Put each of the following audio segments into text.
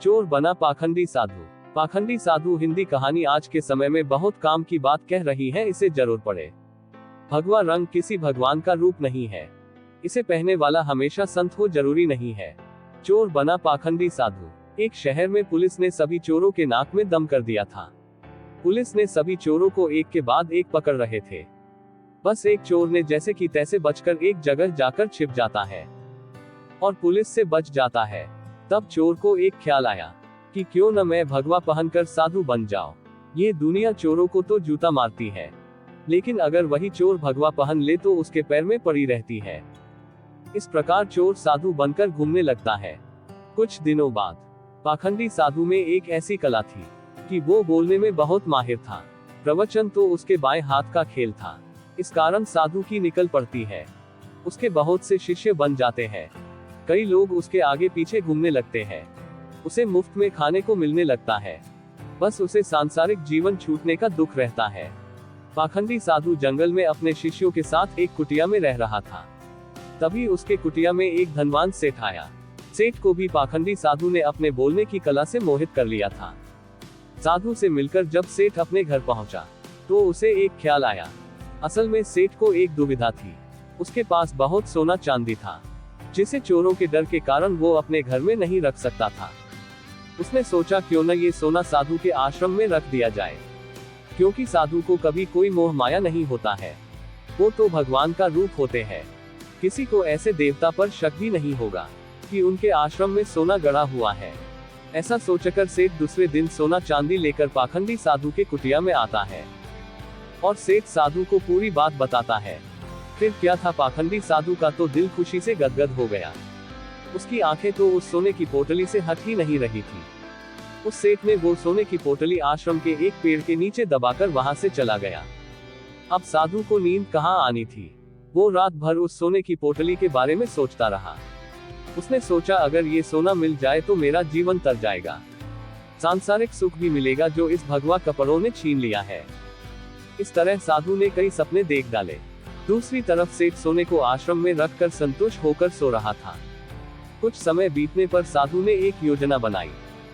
चोर बना पाखंडी साधु। पाखंडी साधु हिंदी कहानी आज के समय में बहुत काम की बात कह रही है, इसे जरूर पढ़े। भगवा रंग किसी भगवान का रूप नहीं है। इसे पहनने वाला हमेशा संत हो जरूरी नहीं है। चोर बना पाखंडी साधु। एक शहर में पुलिस ने सभी चोरों के नाक में दम कर दिया था। पुलिस ने सभी चोरों को एक के बाद एक पकड़ रहे थे। बस एक चोर ने जैसे कि तैसे बचकर एक जगह जाकर छिप जाता है और पुलिस से बच जाता है। तब चोर को एक ख्याल आया कि क्यों न मैं भगवा पहनकर साधु बन जाऊं। ये दुनिया चोरों को तो जूता मारती है, लेकिन अगर वही चोर भगवा पहन ले तो उसके पैर में पड़ी रहती है। इस प्रकार चोर साधु बनकर घूमने लगता है। कुछ दिनों बाद पाखंडी साधु में एक ऐसी कला थी कि वो बोलने में बहुत माहिर था। प्रवचन तो उसके बाएं हाथ का खेल था। इस कारण साधु की निकल पड़ती है। उसके बहुत से शिष्य बन जाते हैं। कई लोग उसके आगे पीछे घूमने लगते हैं। उसे मुफ्त में खाने को मिलने लगता है। बस उसे सांसारिक जीवन छूटने का दुख रहता है। पाखंडी साधु जंगल में अपने शिष्यों के साथ एक कुटिया में रह रहा था। तभी उसके कुटिया में एक धनवान सेठ आया। सेठ को भी पाखंडी साधु ने अपने बोलने की कला से मोहित कर लिया था। साधु से मिलकर जब सेठ अपने घर पहुंचा तो उसे एक ख्याल आया। असल में सेठ को एक दुविधा थी। उसके पास बहुत सोना चांदी था, जिसे चोरों के डर के कारण वो अपने घर में नहीं रख सकता था। उसने सोचा क्यों न ये सोना साधु के आश्रम में रख दिया जाए, क्योंकि साधु को कभी कोई मोह माया नहीं होता है। वो तो भगवान का रूप होते हैं। किसी को ऐसे देवता पर शक भी नहीं होगा कि उनके आश्रम में सोना गड़ा हुआ है। ऐसा सोचकर सेठ दूसरे दिन सोना चांदी लेकर पाखंडी साधु के कुटिया में आता है और सेठ साधु को पूरी बात बताता है। फिर क्या था, पाखंडी साधु का तो दिल खुशी से गदगद हो गया। उसकी आंखें तो उस सोने की पोटली से हट ही नहीं रही थी। उस सेठ ने वो सोने की पोटली आश्रम के एक पेड़ के नीचे दबाकर वहां से चला गया। अब साधु को नींद कहाँ आनी थी। वो रात भर उस सोने की पोटली के बारे में सोचता रहा। उसने सोचा अगर ये सोना मिल जाए तो मेरा जीवन तर जाएगा। सांसारिक सुख भी मिलेगा जो इस भगवा कपड़ों ने छीन लिया है। इस तरह साधु ने कई सपने देख डाले। दूसरी तरफ सेठ सोने को आश्रम में रखकर संतुष्ट होकर सो रहा था। कुछ समय बीतने पर साधु ने एक योजना बनाई।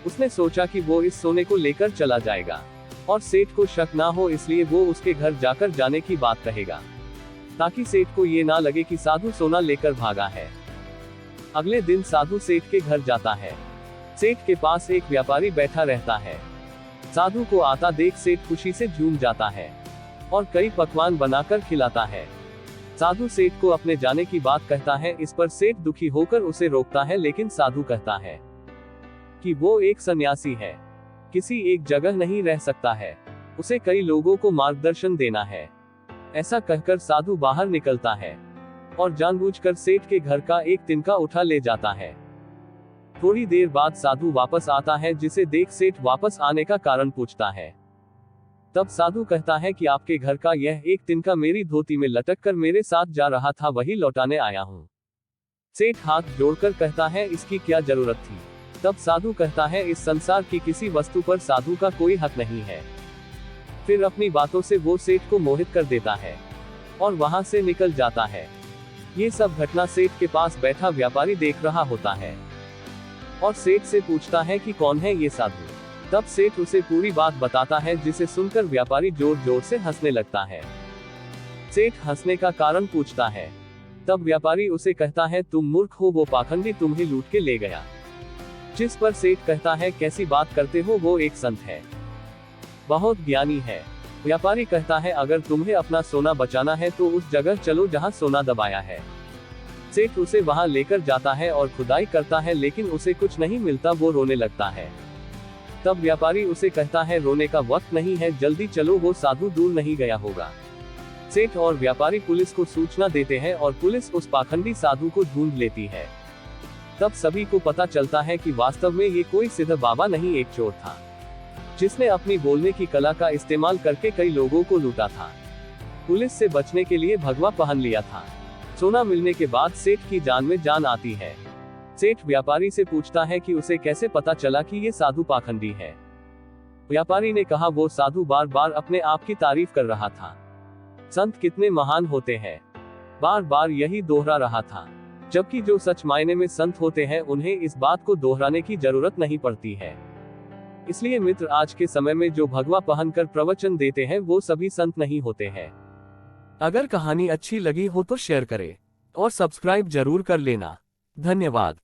उसने सोचा कि वो इस सोने को लेकर चला जाएगा और सेठ को शक ना हो, इसलिए वो उसके घर जाकर जाने की बात कहेगा, ताकि सेठ को ये ना लगे कि साधु सोना लेकर भागा है। अगले दिन साधु सेठ के घर जाता है। सेठ के पास एक व्यापारी बैठा रहता है। साधु को आता देख सेठ खुशी से झूम जाता है और कई पकवान बनाकर खिलाता है। साधु सेठ को अपने जाने की बात कहता है। इस पर सेठ दुखी होकर उसे रोकता है, लेकिन साधु कहता है कि वो एक सन्यासी है, किसी एक जगह नहीं रह सकता है, उसे कई लोगों को मार्गदर्शन देना है। ऐसा कहकर साधु बाहर निकलता है और जानबूझकर सेठ के घर का एक तिनका उठा ले जाता है। थोड़ी देर बाद साधु वापस आता है, जिसे देख सेठ वापस आने का कारण पूछता है। तब साधु कहता है कि आपके घर का यह एक तिनका मेरी धोती में लटक कर मेरे साथ जा रहा था, वही लौटाने आया हूँ। सेठ हाथ जोड़कर कहता है इसकी क्या जरूरत थी। तब साधु कहता है इस संसार की किसी वस्तु पर साधु का कोई हक नहीं है। फिर अपनी बातों से वो सेठ को मोहित कर देता है और वहां से निकल जाता है। ये सब घटना सेठ के पास बैठा व्यापारी देख रहा होता है और सेठ से पूछता है कि कौन है ये साधु। तब सेठ उसे पूरी बात बताता है, जिसे सुनकर व्यापारी जोर जोर से हंसने लगता है। सेठ हंसने का कारण पूछता है। तब व्यापारी उसे कहता है तुम मूर्ख हो, वो पाखंडी तुम्हें लूट के ले गया। जिस पर सेठ कहता है कैसी बात करते हो, वो एक संत है, बहुत ज्ञानी है। व्यापारी कहता है अगर तुम्हें अपना सोना बचाना है तो उस जगह चलो जहां सोना दबाया है। सेठ उसे वहां लेकर जाता है और खुदाई करता है, लेकिन उसे कुछ नहीं मिलता। वो रोने लगता है। तब व्यापारी उसे कहता है रोने का वक्त नहीं है, जल्दी चलो, वो साधु दूर नहीं गया होगा। सेठ और व्यापारी पुलिस को सूचना देते हैं और पुलिस उस पाखंडी साधु को ढूंढ लेती है। तब सभी को पता चलता है कि वास्तव में ये कोई सिद्ध बाबा नहीं, एक चोर था, जिसने अपनी बोलने की कला का इस्तेमाल करके कई लोगों को लूटा था। पुलिस से बचने के लिए भगवा पहन लिया था। सोना मिलने के बाद सेठ की जान में जान आती है। सेठ व्यापारी से पूछता है कि उसे कैसे पता चला कि ये साधु पाखंडी है। व्यापारी ने कहा वो साधु बार बार अपने आप की तारीफ कर रहा था। संत कितने महान होते हैं, बार बार यही दोहरा रहा था। जबकि जो सच मायने में संत होते हैं उन्हें इस बात को दोहराने की जरूरत नहीं पड़ती है। इसलिए मित्र, आज के समय में जो भगवा पहनकर प्रवचन देते हैं वो सभी संत नहीं होते हैं। अगर कहानी अच्छी लगी हो तो शेयर करें और सब्सक्राइब जरूर कर लेना। धन्यवाद।